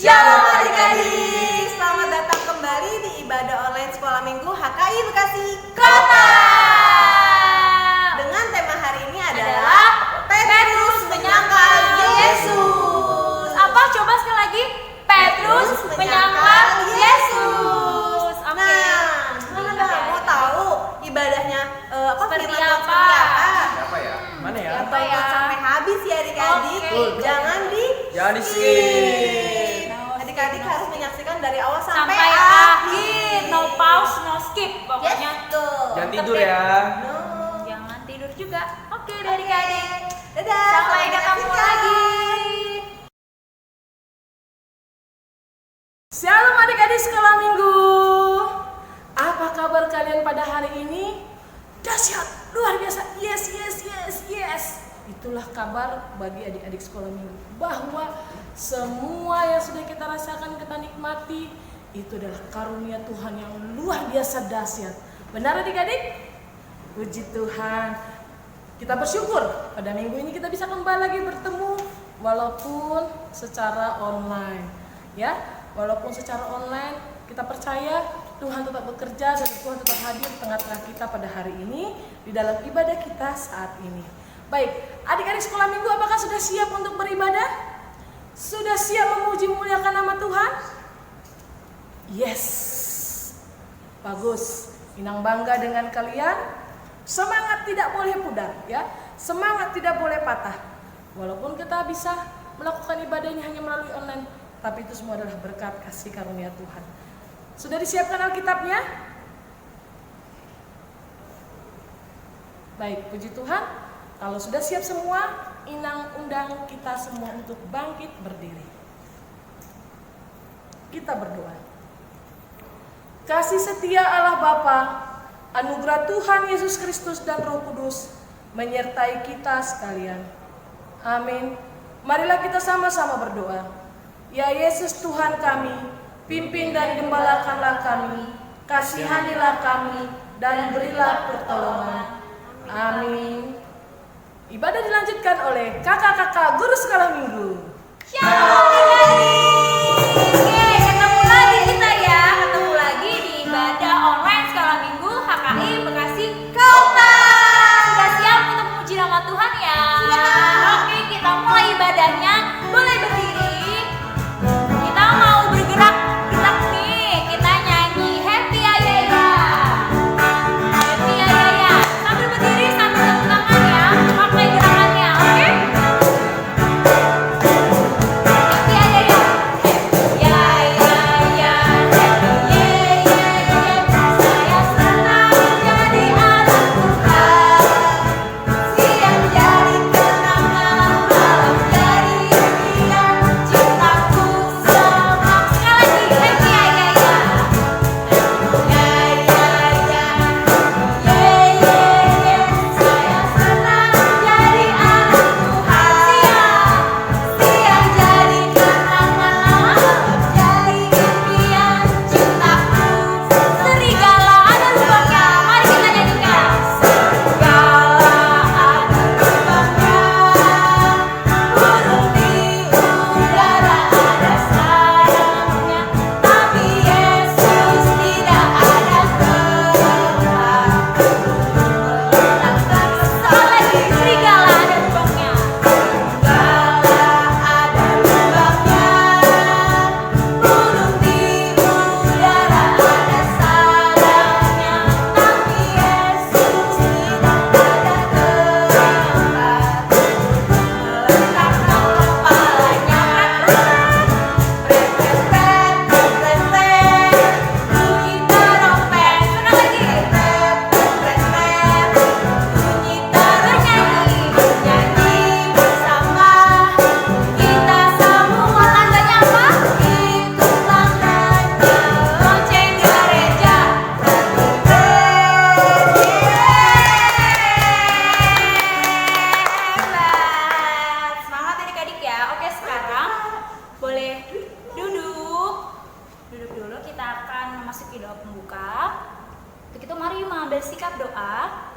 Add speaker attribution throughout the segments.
Speaker 1: Shalom adik-adik, selamat datang kembali di ibadah online Sekolah Minggu HKI Bekasi Kota. Dengan tema hari ini adalah Petrus menyangkal Yesus.
Speaker 2: Apa? Coba sekali lagi. Petrus menyangkal Yesus. Oke.
Speaker 1: Nah, mau tahu ibadahnya
Speaker 2: Seperti
Speaker 1: firman Tuhan
Speaker 2: apa?
Speaker 3: Apa ya? Mana ya?
Speaker 1: Tonton sampai habis ya adik-adik.
Speaker 2: Oke.
Speaker 1: Jangan
Speaker 3: Jangan di-skip.
Speaker 1: Adik-adik harus menyaksikan dari awal sampai
Speaker 2: Sampai akhir. No pause, no skip.
Speaker 1: Yes,
Speaker 2: Pokoknya
Speaker 1: tuh.
Speaker 3: Jangan tidur ya.
Speaker 1: No.
Speaker 2: jangan tidur juga. Oke, adik-adik.
Speaker 1: Dadah.
Speaker 2: Sampai ketemu
Speaker 1: menyaksikan.
Speaker 2: lagi.
Speaker 4: Shalom adik-adik sekolah minggu. Apa kabar kalian pada hari ini? Dahsyat, luar biasa. Yes, yes, yes, yes. Itulah kabar bagi adik-adik sekolah minggu, bahwa semua yang sudah kita rasakan, kita nikmati, itu adalah karunia Tuhan yang luar biasa dahsyat. Benar adik-adik? Puji Tuhan. Kita bersyukur pada minggu ini kita bisa kembali lagi bertemu walaupun secara online. Ya, walaupun secara online, kita percaya Tuhan tetap bekerja dan Tuhan tetap hadir di tengah-tengah kita pada hari ini di dalam ibadah kita saat ini. Baik, adik-adik sekolah minggu, apakah sudah siap untuk beribadah? Sudah siap memuji memuliakan nama Tuhan? Yes. Bagus. Inang bangga dengan kalian. Semangat tidak boleh pudar, ya. Semangat tidak boleh patah. Walaupun kita bisa melakukan ibadahnya hanya melalui online, tapi itu semua adalah berkat kasih karunia Tuhan. Sudah disiapkan Alkitabnya? Baik, puji Tuhan. Kalau sudah siap semua, Inang undang kita semua untuk bangkit berdiri. Kita berdoa. Kasih setia Allah Bapa, anugerah Tuhan Yesus Kristus dan Roh Kudus menyertai kita sekalian. Amin. Marilah kita sama-sama berdoa. Ya Yesus Tuhan kami, pimpin dan gembalakanlah kami, kasihanilah kami, dan berilah pertolongan. Amin. Ibadah dilanjutkan oleh kakak-kakak guru sekolah minggu.
Speaker 2: Shalom adik-adik. Oke, ketemu lagi kita ya. Ketemu lagi di ibadah online Sekolah Minggu HKI Bekasi Kota. Sudah siap untuk memuji nama Tuhan ya? Oke, kita mulai ibadahnya. Boleh berdiri. Kita mau bergerak-gerak nih. Kita nyanyi Happy Ya Ya Ya. Happy Ya Ya Ya. Sambil berdiri, sambil tepuk tangan ya. Pakai gerakannya, oke? Happy Ya Ya Ya. Ya ya ya. Happy Ya Ya Ya. Saya senang jadi anak Tuhan. Siang jadi kenangan, malam jadi impian. Cintaku semak. Sekali lagi, Happy Ya Ya Ya. Ya ya ya. Ye ye ye. Saya senang jadi anak Tuhan. Siang jadi kenangan, malam jadi impian. Cintaku serigala ada lubangnya. Mari kita nyanyikan. Serigala ada lubangnya, burung di udara ada sarangnya, tapi Yesus tidak ada tempat. Sekali lagi, serigala ada lubangnya. Serigala ada lubangnya, burung di udara ada sarangnya, tapi Yesus tidak ada tempat. Meletakkan kepalanya, pret pret pret pret pret, bunyi trompet. Senang lagi, pret pret pret, bunyi bernyanyi bernyanyi bersama. Kita semua tandanya apa? Itu tandanya lonceng gereja. Hebat. Semangat adik-adik ya. Oke, sekarang boleh duduk. Duduk dulu, kita akan memasuki doa pembuka. Untuk itu mari mengambil sikap doa.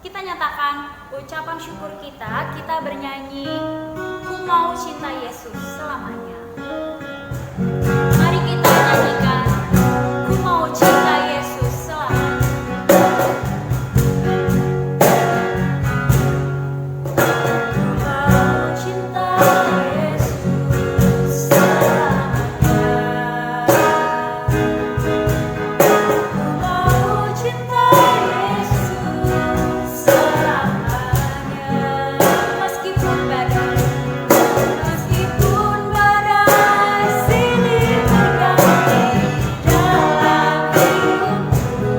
Speaker 2: Kita nyatakan ucapan syukur kita bernyanyi, ku mau cinta Yesus selamanya. Mari kita nyanyikan, ku mau cinta Yesus selamanya. Ku mau cinta Yesus selamanya. Ku mau cinta Yesus selamanya. Meskipun badai silih berganti dalam hidupku,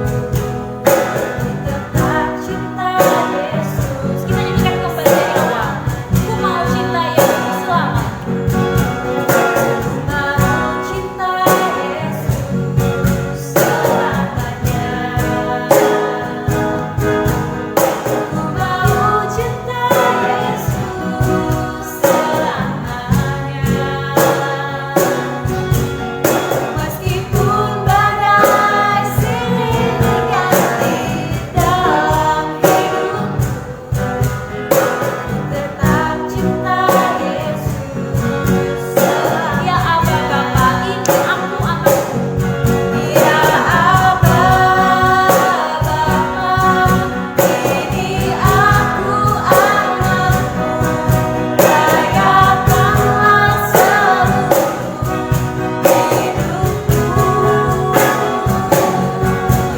Speaker 2: tetap cinta Yesus. Kita nyanyikan kembali dari awal. Ku mau cinta Yesus selamanya. Ku mau cinta Yesus selamanya. Ku mau cinta Yesus selamanya. Meskipun badai silih berganti dalam hidupku, tetap cinta Yesus. Ya Aba Bapa, ini aku anakmu. Ya Aba Bapa, ini aku anakmu. Rayakanlah seluruh hidupku.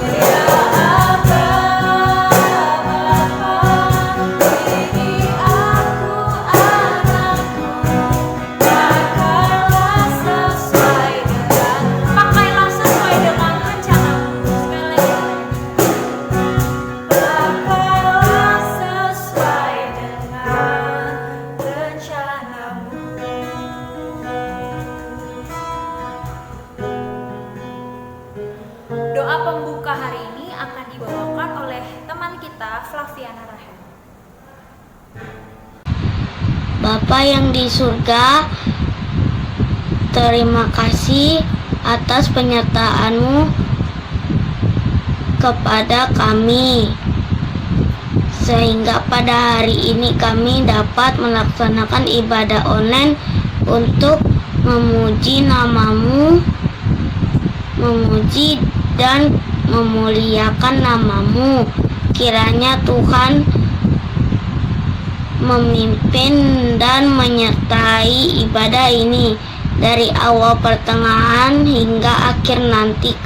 Speaker 2: Ya Aba Bapa, ini aku anakmu. Pakailah sesuai dengan rencanamu. Sekali lagi. Pakailah sesuai dengan rencanamu. Doa pembuka hari ini akan dibawakan oleh teman kita Flaviana Rahel.
Speaker 5: Bapa yang di surga, terima kasih atas penyertaan-Mu kepada kami, sehingga pada hari ini kami dapat melaksanakan ibadah online untuk memuji nama-Mu, memuji dan memuliakan nama-Mu. Kiranya Tuhan memimpin dan menyertai ibadah ini dari awal pertengahan hingga akhir nanti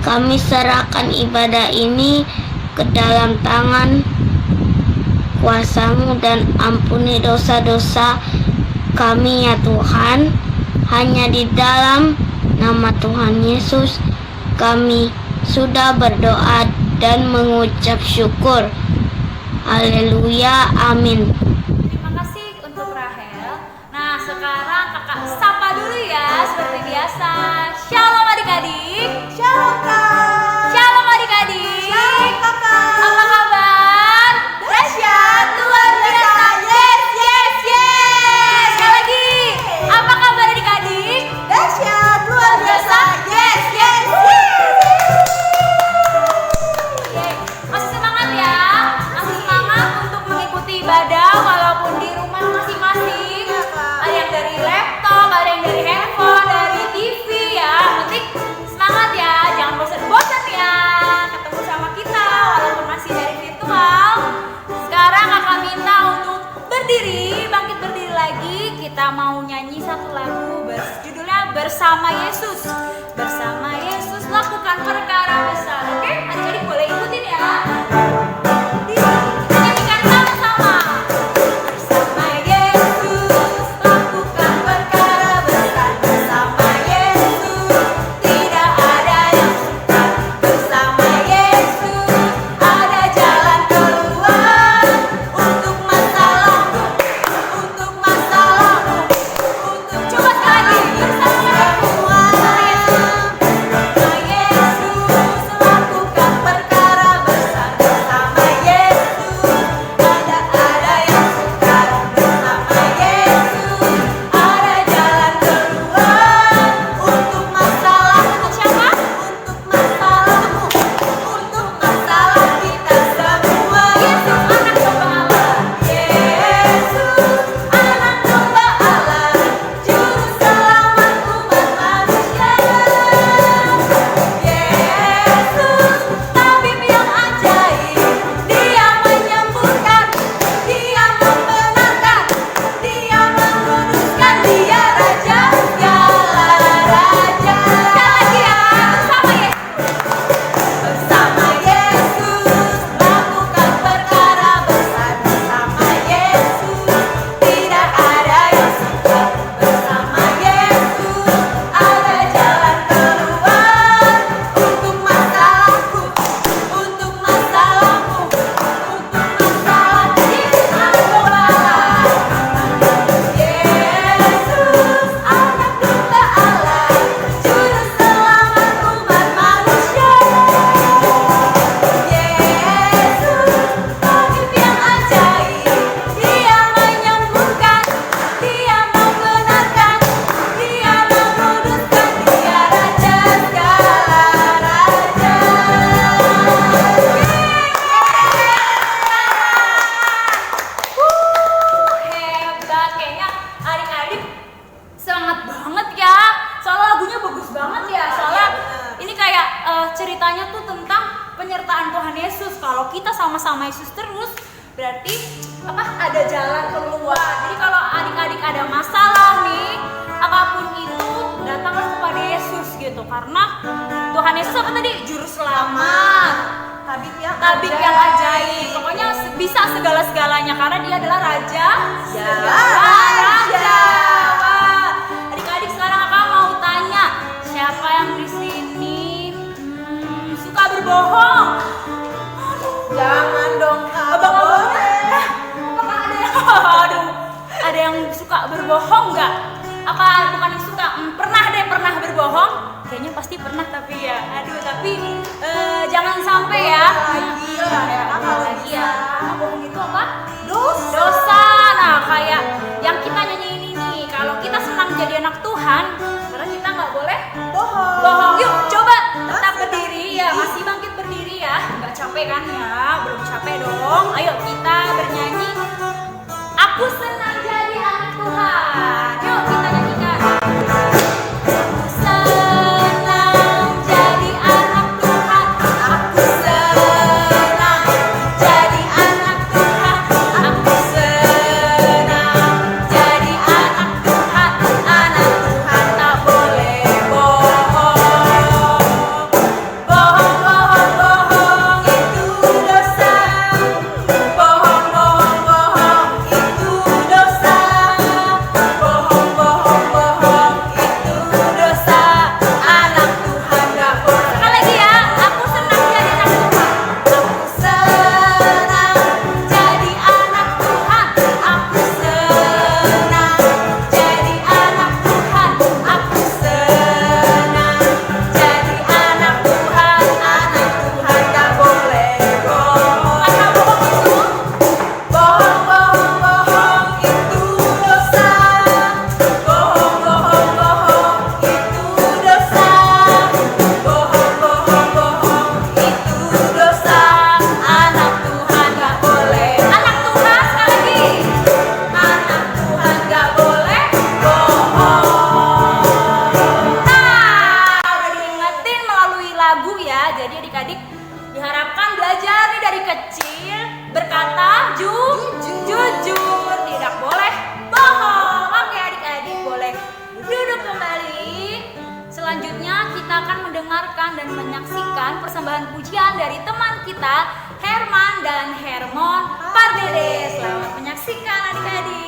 Speaker 5: kami serahkan ibadah ini ke dalam tangan kuasa-Mu dan ampuni dosa-dosa kami ya Tuhan. Hanya di dalam nama Tuhan Yesus kami sudah berdoa dan mengucap syukur. Haleluya, amin.
Speaker 2: Terima kasih untuk Rahel. Nah, sekarang kakak sapa dulu ya, seperti biasa. Shalom adik-adik.
Speaker 1: Shalom Kak.
Speaker 2: Shalom adik-adik.
Speaker 1: Shalom Kakak.
Speaker 2: Apa kabar? Dahsyat, luar biasa. Yes, yes, yes. Sekali lagi. Apa kabar adik-adik?
Speaker 1: Dahsyat, luar biasa. Yes, yes,
Speaker 2: Yeay. Masih semangat ya? Masih semangat untuk mengikuti ibadah walaupun di rumah masing-masing.
Speaker 1: Iya, Kak.
Speaker 2: Ada yang dari laptop, ada yang dari handphone, dari TV ya. Yang penting semangat ya, jangan bosan-bosan ya. Ketemu sama kita walaupun masih dari virtual. Sekarang kakak minta untuk berdiri, bangkit berdiri lagi. Kita mau nyanyi satu lagu judulnya Bersama Yesus. Bersama Yesus lakukan perkara besar. Oke, adik-adik boleh ikutin ya. Nyanyikan sama-sama. Bersama Yesus lakukan perkara besar. Bersama Yesus tidak ada yang sukar. Bersama Yesus ada jalan keluar untuk masalahmu, untuk masalahmu, untuk coba sekali bersama Yesus lakukan perkara besar. Bersama berarti apa? Ada jalan keluar. Jadi kalau adik-adik ada masalah nih, apapun itu, datanglah kepada Yesus gitu. Karena Tuhan Yesus apa tadi? Juru selamat, tabib yang ajaib. Pokoknya bisa segala-segalanya karena dia adalah raja segala raja. Wah, adik-adik sekarang Kakak mau tanya, siapa yang di sini suka berbohong?
Speaker 1: Jangan dong Kak.
Speaker 2: Abang-abang, apakah ada yang ada yang suka berbohong nggak? Apa bukan yang suka? Pernah berbohong? Kayaknya pasti pernah tapi ya, tapi jangan sampai ya.
Speaker 1: Lagi lah ya.
Speaker 2: Lagi ya. Bohong itu apa? Dosa. Nah, kayak yang kita nyanyiin ini, kalau kita senang jadi anak Tuhan, karena kita nggak boleh bohong. Yuk, coba tetap berdiri ya, masih bangkit berdiri ya. Nggak capek kan ya? Belum capek dong. Ayo kita bernyanyi. Aku senang jadi anak Tuhan. Yuk kita nyanyikan. Aku senang jadi anak Tuhan. Aku senang jadi anak Tuhan. Aku senang jadi anak Tuhan. Anak Tuhan tak boleh bohong. Bohong itu dosa. Bohong itu dosa. Bohong itu dosa. Anak Tuhan gak boleh. Sekali lagi ya, aku senang jadi anak Tuhan. Aku senang jadi anak Tuhan. Aku senang jadi anak Tuhan. Aku senang jadi anak Tuhan. Anak Tuhan gak boleh bohong. Karena bohong itu bohong itu dosa. Bohong itu dosa. Bohong itu dosa. Anak Tuhan gak boleh. Anak Tuhan sekali lagi. Anak Tuhan gak boleh bohong. Nah, udah diingetin melalui lagu ya. Jadi adik-adik diharapkan belajar nih dari kecil berkata jujur, tidak boleh bohong. Oke adik-adik boleh duduk kembali. Selanjutnya kita akan mendengarkan dan menyaksikan persembahan pujian dari teman kita Herman dan Hermon Pardede. Selamat menyaksikan adik-adik.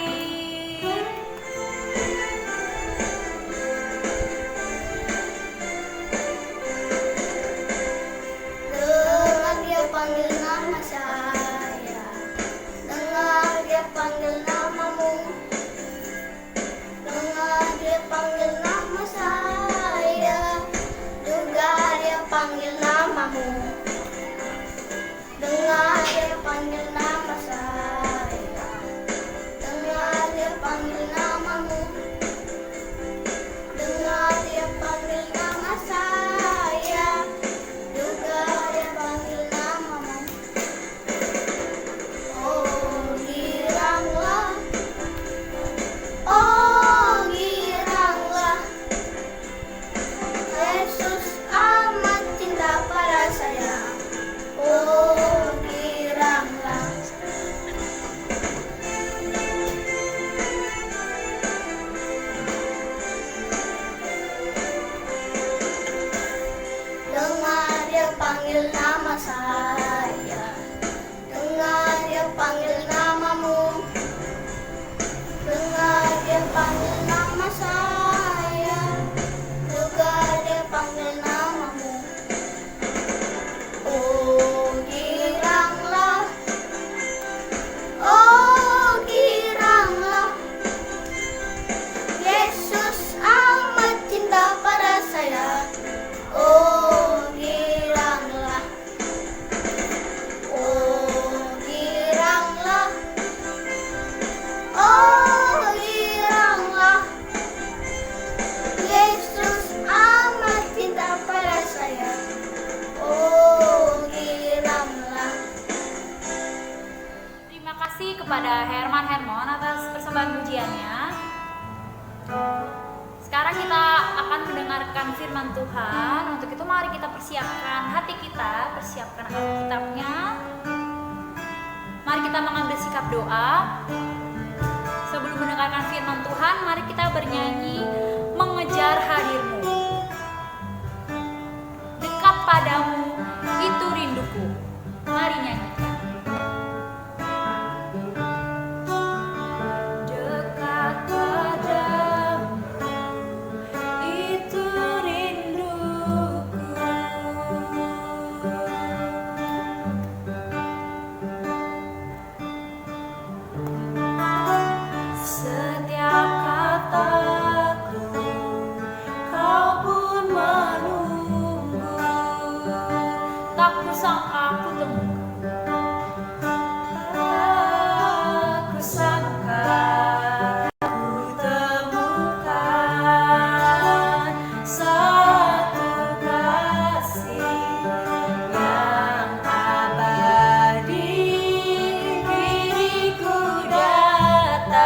Speaker 5: Dengar dia panggil nama saya, dengar dia panggil namamu, dengar dia panggil nama saya, juga dia panggil namamu, dengar dia panggil nama saya, dengar dia panggil namamu, dengar dia panggil nama saya, juga dia panggil namamu. Oh giranglah, Yesus amat cinta pada saya. Oh giranglah. Dengar dia panggil nama saya, dengar dia panggil namamu, dengar dia panggil nama saya, juga dia panggil namamu. Oh giranglah, Yesus amat cinta pada saya. Oh giranglah, Yesus amat cinta pada saya. Oh giranglah.
Speaker 2: Terima kasih kepada Herman atas persembahan pujiannya. Sekarang kita akan mendengarkan firman Tuhan. Untuk itu mari kita persiapkan hati kita, persiapkan Alkitabnya. Mari kita mengambil sikap doa. Sebelum mendengarkan firman Tuhan, mari kita bernyanyi mengejar hadir-Mu. Dekat padamu itu rinduku. Mari nyanyikan. Dekat padamu itu rinduku. Setiap kataku kau pun menunggu. Tak kusangka aku temukan satu kasih yang abadi. Diriku datang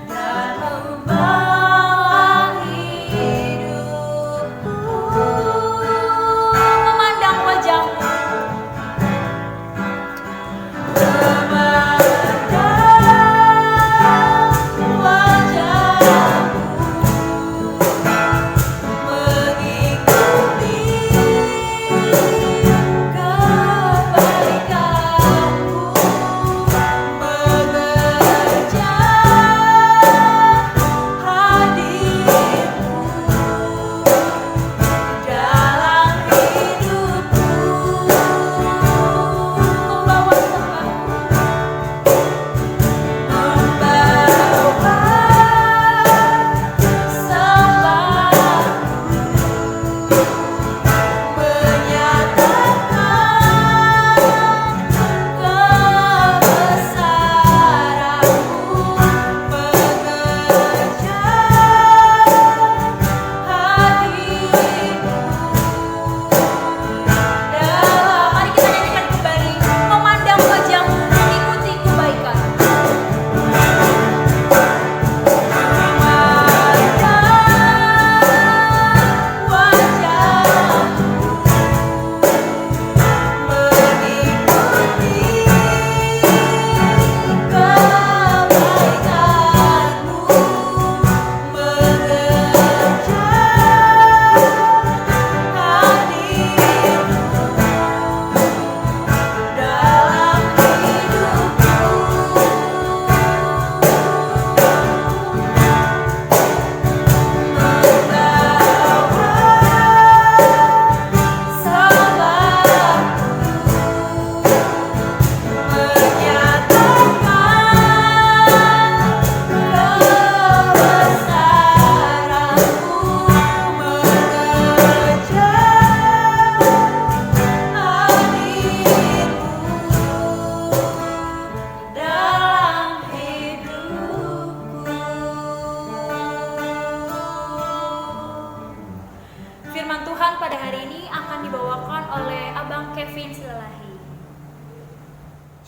Speaker 2: dan membawa hidupku. Memandang wajahmu,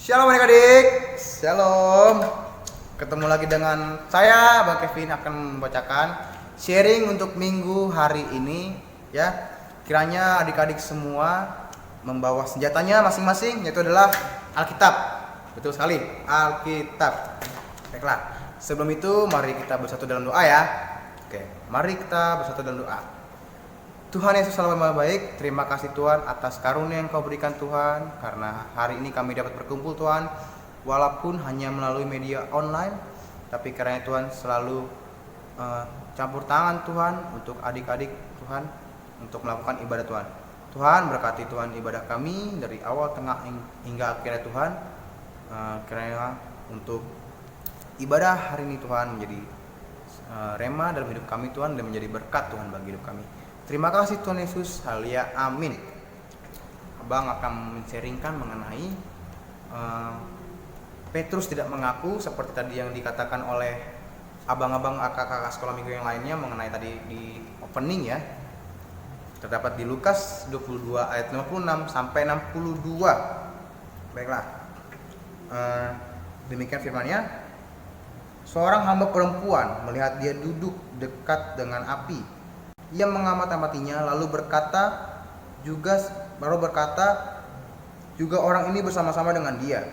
Speaker 6: Shalom adik-adik, shalom. Ketemu lagi dengan saya, Bang Kevin, akan membacakan sharing untuk minggu hari ini ya. Kiranya adik-adik semua membawa senjatanya masing-masing, yaitu adalah Alkitab. Betul sekali, Alkitab. Baiklah, sebelum itu mari kita bersatu dalam doa ya. Oke, mari kita bersatu dalam doa. Tuhan Yesus selalu maha baik, terima kasih Tuhan atas karunia yang Kau berikan Tuhan, karena hari ini kami dapat berkumpul Tuhan, walaupun hanya melalui media online, tapi karena Tuhan selalu campur tangan Tuhan untuk adik-adik Tuhan, untuk melakukan ibadah Tuhan. Tuhan berkati Tuhan ibadah kami dari awal, tengah hingga akhirnya Tuhan, kiranya untuk ibadah hari ini Tuhan menjadi rema dalam hidup kami Tuhan, dan menjadi berkat Tuhan bagi hidup kami. Terima kasih Tuhan Yesus, halia amin. Abang akan men-sharingkan mengenai Petrus tidak mengaku, seperti tadi yang dikatakan oleh abang-abang kakak-kakak sekolah minggu yang lainnya mengenai tadi di opening ya. Terdapat di Lukas 22 ayat 56 sampai 62. Baiklah, demikian firman-Nya. Seorang hamba perempuan melihat dia duduk dekat dengan api. Ia mengamati-amatinya lalu berkata, juga orang ini bersama-sama dengan dia.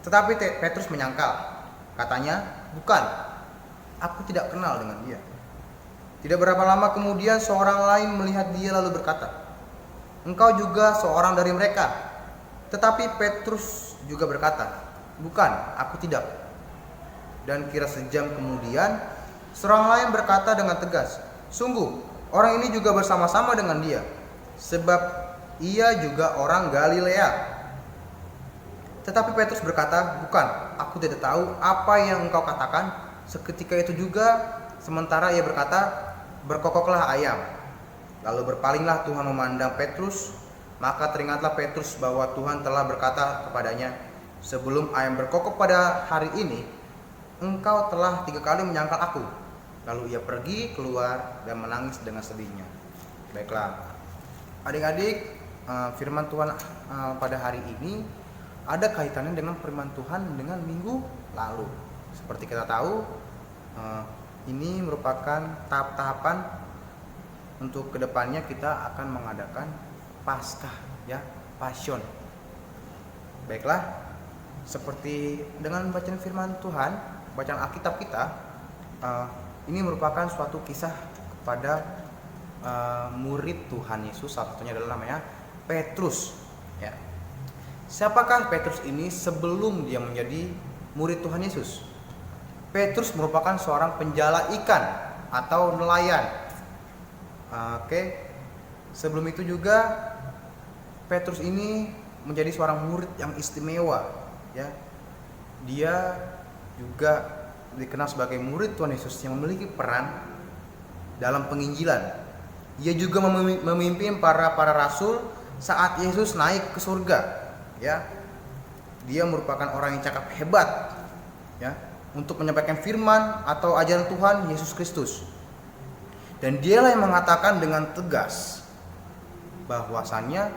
Speaker 6: Tetapi Petrus menyangkal. Katanya, bukan, aku tidak kenal dengan dia. Tidak berapa lama kemudian seorang lain melihat dia lalu berkata, engkau juga seorang dari mereka. Tetapi Petrus juga berkata, bukan, aku tidak. Dan kira sejam kemudian seorang lain berkata dengan tegas, sungguh, orang ini juga bersama-sama dengan dia, sebab ia juga orang Galilea. Tetapi Petrus berkata, bukan, aku tidak tahu apa yang engkau katakan. Seketika itu juga, sementara ia berkata, berkokoklah ayam. Lalu berpalinglah Tuhan memandang Petrus. Maka teringatlah Petrus bahwa Tuhan telah berkata kepadanya, sebelum ayam berkokok pada hari ini, engkau telah 3 kali menyangkal aku. Lalu ia pergi keluar dan menangis dengan sedihnya. Baiklah, adik-adik, firman Tuhan pada hari ini ada kaitannya dengan firman Tuhan dengan minggu lalu. Seperti kita tahu, ini merupakan tahap-tahapan untuk kedepannya kita akan mengadakan Paskah, ya, Passion. Baiklah, seperti dengan bacaan firman Tuhan, bacaan Alkitab kita, ini merupakan suatu kisah kepada murid Tuhan Yesus. Salah satunya adalah namanya Petrus, ya. Siapakah Petrus ini sebelum dia menjadi murid Tuhan Yesus? Petrus merupakan seorang penjala ikan atau nelayan. Oke. Sebelum itu juga Petrus ini menjadi seorang murid yang istimewa, ya. Dia juga dikenal sebagai murid Tuhan Yesus yang memiliki peran dalam penginjilan. Dia juga memimpin para rasul saat Yesus naik ke surga. Ya, dia merupakan orang yang cakap hebat, ya, untuk menyampaikan firman atau ajaran Tuhan Yesus Kristus. Dan dialah yang mengatakan dengan tegas bahwasannya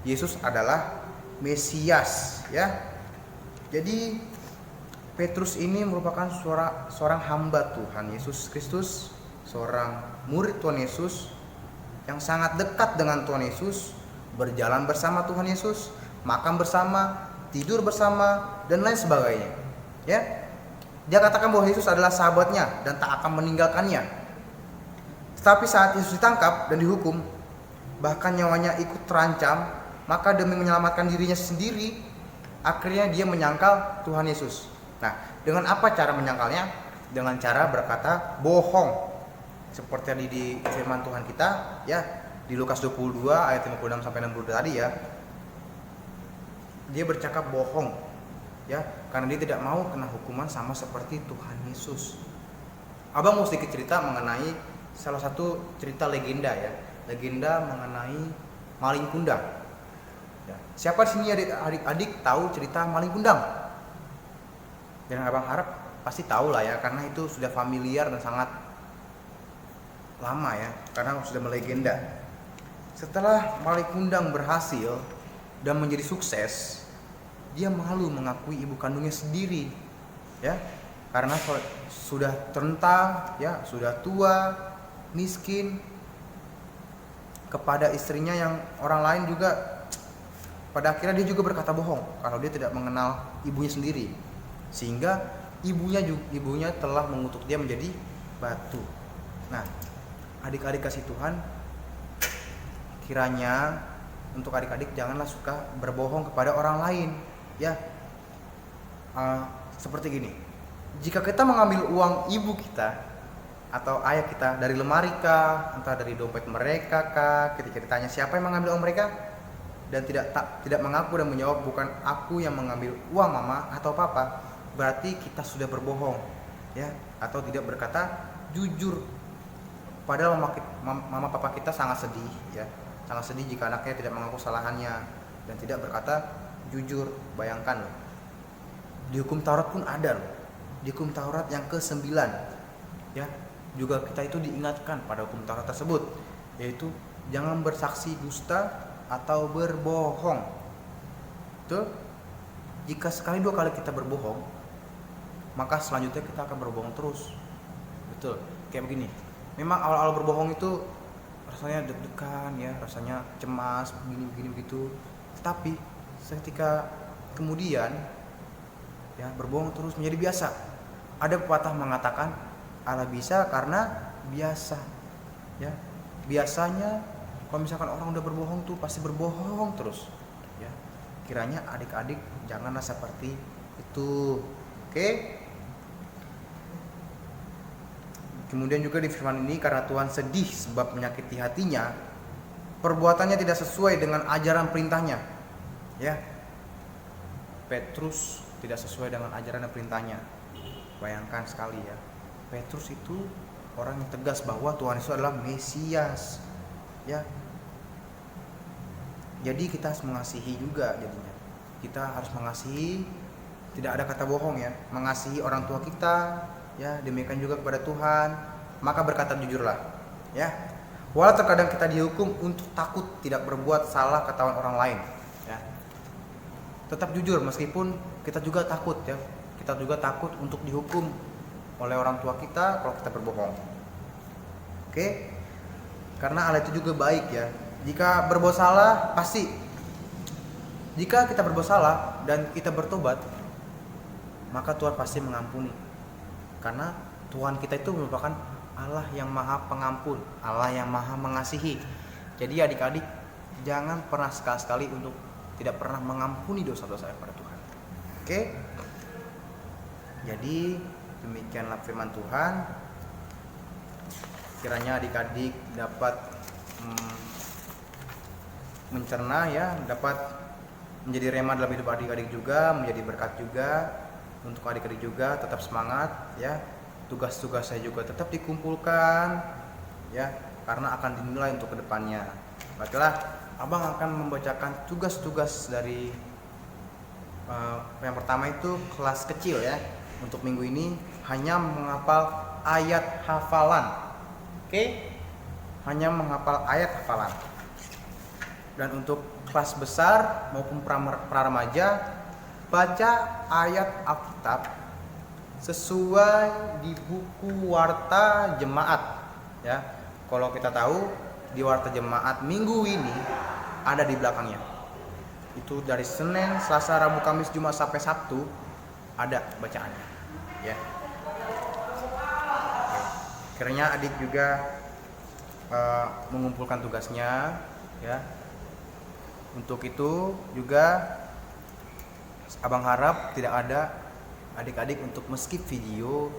Speaker 6: Yesus adalah Mesias, ya. Jadi Petrus ini merupakan seorang hamba Tuhan Yesus Kristus, seorang murid Tuhan Yesus yang sangat dekat dengan Tuhan Yesus, berjalan bersama Tuhan Yesus, makan bersama, tidur bersama, dan lain sebagainya. Ya, dia katakan bahwa Yesus adalah sahabatnya dan tak akan meninggalkannya. Tetapi saat Yesus ditangkap dan dihukum, bahkan nyawanya ikut terancam, maka demi menyelamatkan dirinya sendiri, akhirnya dia menyangkal Tuhan Yesus. Nah, dengan apa cara menyangkalnya? Dengan cara berkata bohong. Seperti tadi di firman Tuhan kita, ya, di Lukas 22 ayat 56 sampai 60 tadi, ya. Dia bercakap bohong, ya, karena dia tidak mau kena hukuman sama seperti Tuhan Yesus. Abang mau sedikit cerita mengenai salah satu cerita legenda, ya, legenda mengenai maling kundang. Ya. Siapa di sini adik-adik tahu cerita maling kundang? Dan abang harap pasti tahu lah, ya, karena itu sudah familiar dan sangat lama, ya, karena sudah melegenda. Setelah maling kundang berhasil dan menjadi sukses, dia malu mengakui ibu kandungnya sendiri, ya, karena sudah renta, ya, sudah tua, miskin. Kepada istrinya yang orang lain juga, pada akhirnya dia juga berkata bohong kalau dia tidak mengenal ibunya sendiri, sehingga ibunya telah mengutuk dia menjadi batu. Nah, adik-adik kasih Tuhan, kiranya untuk adik-adik janganlah suka berbohong kepada orang lain, ya. Seperti gini, jika kita mengambil uang ibu kita atau ayah kita dari lemari kah, entah dari dompet mereka kah, ketika ditanya siapa yang mengambil uang mereka dan tidak mengaku dan menjawab bukan aku yang mengambil uang mama atau papa, berarti kita sudah berbohong, ya, atau tidak berkata jujur. Padahal mama papa kita sangat sedih, ya, sangat sedih jika anaknya tidak mengaku kesalahannya dan tidak berkata jujur. Bayangkan loh, di hukum Taurat pun ada loh, di hukum Taurat yang ke-9, ya, juga kita itu diingatkan pada hukum Taurat tersebut, yaitu jangan bersaksi dusta atau berbohong. Betul? Jika sekali 2 kali kita berbohong, maka selanjutnya kita akan berbohong terus. Betul? Kayak begini. Memang awal-awal berbohong itu rasanya deg-degan, ya, rasanya cemas, begini begitu. Tetapi seketika kemudian ya berbohong terus menjadi biasa. Ada pepatah mengatakan Allah bisa karena biasa. Ya, biasanya kalau misalkan orang udah berbohong tuh pasti berbohong terus. Ya, kiranya adik-adik janganlah seperti itu. Oke? Kemudian juga di firman ini, karena Tuhan sedih sebab menyakiti hatinya, perbuatannya tidak sesuai dengan ajaran perintahnya. Ya, Petrus tidak sesuai dengan ajaran dan perintahnya. Bayangkan sekali ya, Petrus itu orang yang tegas bahwa Tuhan Yesus adalah Mesias. Ya, jadi kita harus mengasihi juga jadinya. Kita harus mengasihi, tidak ada kata bohong ya, mengasihi orang tua kita. Ya, demikian juga kepada Tuhan, maka berkata jujurlah. Ya, walau terkadang kita dihukum untuk takut tidak berbuat salah ketahuan orang lain. Ya, tetap jujur meskipun kita juga takut ya. Kita juga takut untuk dihukum oleh orang tua kita kalau kita berbohong. Oke? Karena Allah itu juga baik ya. Jika berbuat salah pasti. Jika kita berbuat salah dan kita bertobat, maka Tuhan pasti mengampuni. Karena Tuhan kita itu merupakan Allah yang maha pengampun, Allah yang maha mengasihi. Jadi adik-adik jangan pernah sekali-sekali untuk tidak pernah mengampuni dosa-dosa kepada Tuhan. Oke? Jadi demikianlah firman Tuhan. Kiranya adik-adik dapat mencerna ya, dapat menjadi rema dalam hidup adik-adik juga, menjadi berkat juga. Untuk adik-adik juga tetap semangat ya. Tugas-tugas saya juga tetap dikumpulkan ya, karena akan dinilai untuk kedepannya. Baiklah, Abang akan membacakan tugas-tugas dari yang pertama itu kelas kecil ya. Untuk minggu ini hanya menghafal ayat hafalan. Oke? Hanya menghafal ayat hafalan. Dan untuk kelas besar maupun pra-remaja, baca ayat Alkitab sesuai di buku Warta Jemaat ya. Kalau kita tahu di Warta Jemaat minggu ini ada di belakangnya. Itu dari Senin, Selasa, Rabu, Kamis, Jumat sampai Sabtu ada bacaannya ya. Kiranya adik juga mengumpulkan tugasnya ya. Untuk itu juga Abang harap tidak ada adik-adik untuk skip video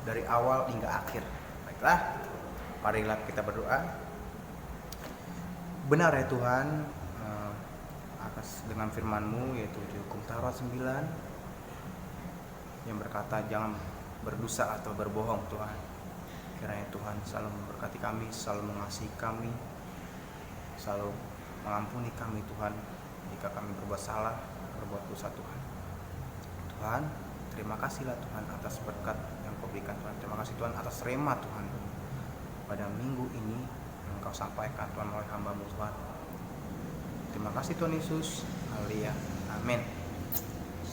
Speaker 6: dari awal hingga akhir. Baiklah, marilah kita berdoa. Benar ya Tuhan, atas dengan firman-Mu yaitu di hukum Taurat 9 yang berkata jangan berdosa atau berbohong Tuhan. Kiranya Tuhan selalu memberkati kami, selalu mengasihi kami, selalu mengampuni kami Tuhan jika kami berbuat salah, berbuat dosa Tuhan. Tuhan, terima kasihlah Tuhan atas berkat yang Kau berikan Tuhan. Terima kasih Tuhan atas rema Tuhan pada minggu ini yang Kau sampaikan Tuhan oleh hamba-Mu Tuhan. Terima kasih Tuhan Yesus. Haleluya. Amin.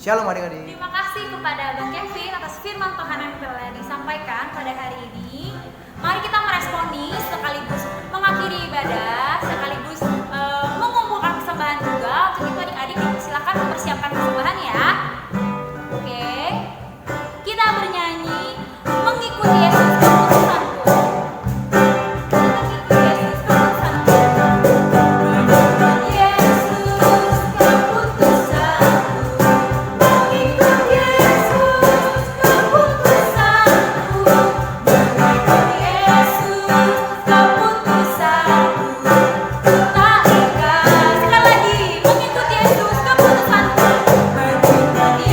Speaker 6: Shalom adik-adik.
Speaker 2: Terima kasih kepada Abang Kevin atas firman Tuhan yang telah disampaikan pada hari ini. Mari kita meresponi sekaligus mengakhiri ibadah, sekaligus mengumpulkan persembahan juga. Untuk itu adik-adik silakan mempersiapkan persembahan ya. Oke, kita bernyanyi mengikuti Yesus keputusanku. Mengikuti Yesus keputusanku. Mengikuti Yesus keputusanku. Mengikuti Yesus keputusanku. Mengikuti Yesus keputusanku. Tak ikat. Sekali lagi, mengikuti Yesus keputusanku. Mengikuti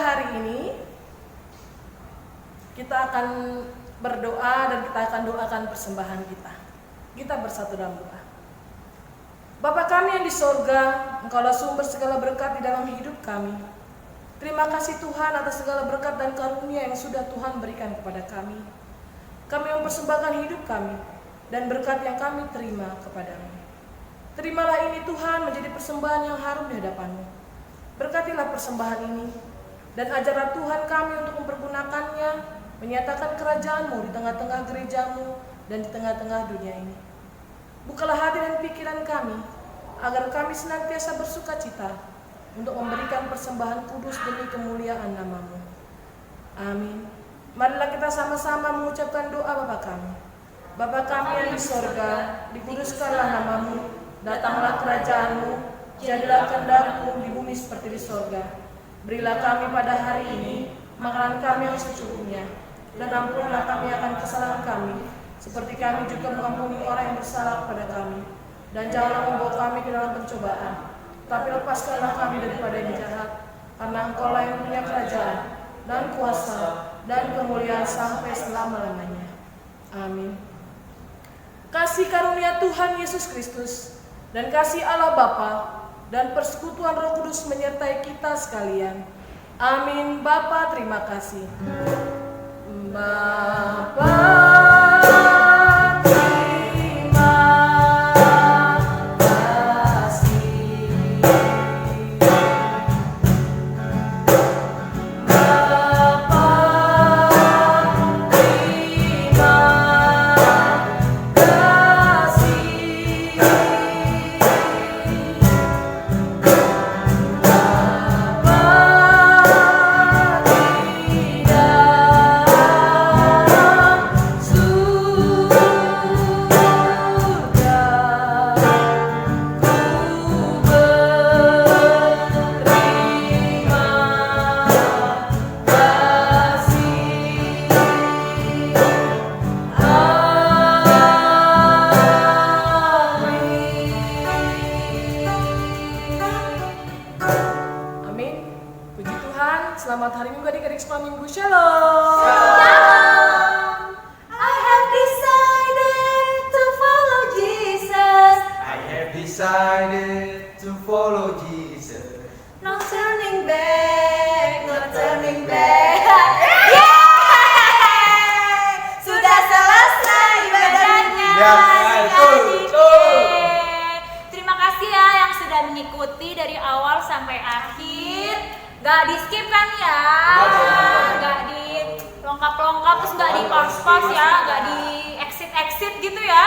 Speaker 4: hari ini kita akan berdoa dan kita akan doakan persembahan kita. Kita bersatu dalam doa. Bapa kami yang di sorga, Engkaulah sumber segala berkat di dalam hidup kami. Terima kasih Tuhan atas segala berkat dan karunia yang sudah Tuhan berikan kepada kami. Kami mempersembahkan hidup kami dan berkat yang kami terima kepadamu. Terimalah ini Tuhan menjadi persembahan yang harum di hadapan-Mu. Berkatilah persembahan ini dan ajarlah Tuhan kami untuk mempergunakannya, menyatakan kerajaan-Mu di tengah-tengah gereja-Mu dan di tengah-tengah dunia ini. Bukalah hati dan pikiran kami agar kami senantiasa bersuka cita untuk memberikan persembahan kudus demi kemuliaan nama-Mu. Amin. Marilah kita sama-sama mengucapkan doa Bapa kami. Bapa kami yang di sorga, dikuduskanlah nama-Mu, datanglah kerajaan-Mu, jadilah kehendak-Mu di bumi seperti di sorga. Berilah kami pada hari ini makanan kami yang secukupnya, dan ampunilah kami akan kesalahan kami, seperti kami juga mengampuni orang yang bersalah kepada kami. Dan janganlah membawa kami ke dalam pencobaan, tapi lepaskanlah kami daripada yang jahat, karena Engkau-lah yang punya kerajaan, dan kuasa, dan kemuliaan sampai selama-lamanya. Amin. Kasih karunia Tuhan Yesus Kristus, dan kasih Allah Bapa, dan persekutuan Roh Kudus menyertai kita sekalian. Amin. Bapa, terima kasih. Bapa, selamat hari Minggu adik-adik sekolah minggu. Shalom.
Speaker 1: I have decided to follow Jesus.
Speaker 3: I have decided to follow Jesus.
Speaker 1: No turning back, no turning back. Sudah selesai ibadahnya.
Speaker 6: Ya,
Speaker 3: betul.
Speaker 2: Terima kasih ya yang sudah mengikuti dari awal sampai akhir. Gak di skip kan ya? Gak di lengkap-lengkap, terus gak di pause-pause ya? Gak di exit-exit gitu ya?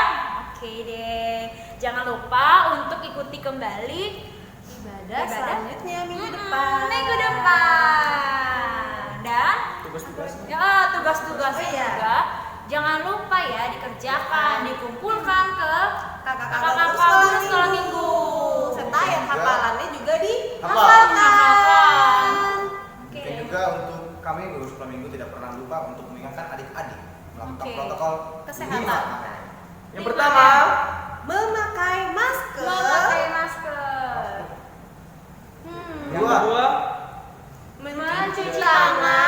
Speaker 2: Oke deh. Jangan lupa untuk ikuti kembali
Speaker 1: Ibadah selanjutnya minggu depan.
Speaker 2: Minggu depan. Dan
Speaker 3: Tugas-tugasnya.
Speaker 2: ya, tugas-tugasnya juga jangan lupa ya dikerjakan, dikumpulkan ke kakak-kakak guru sekolah minggu.
Speaker 1: Serta yang hafalannya juga
Speaker 6: Hafal.
Speaker 1: dihafalkan.
Speaker 6: Mungkin juga untuk kami guru sekolah minggu tidak pernah lupa untuk mengingatkan adik-adik melakukan
Speaker 2: Oke.
Speaker 6: protokol
Speaker 1: Kesehatan.
Speaker 6: 5M.
Speaker 3: Yang pertama,
Speaker 1: Memakai masker.
Speaker 2: Memakai masker.
Speaker 3: yang kedua,
Speaker 1: Mencuci tangan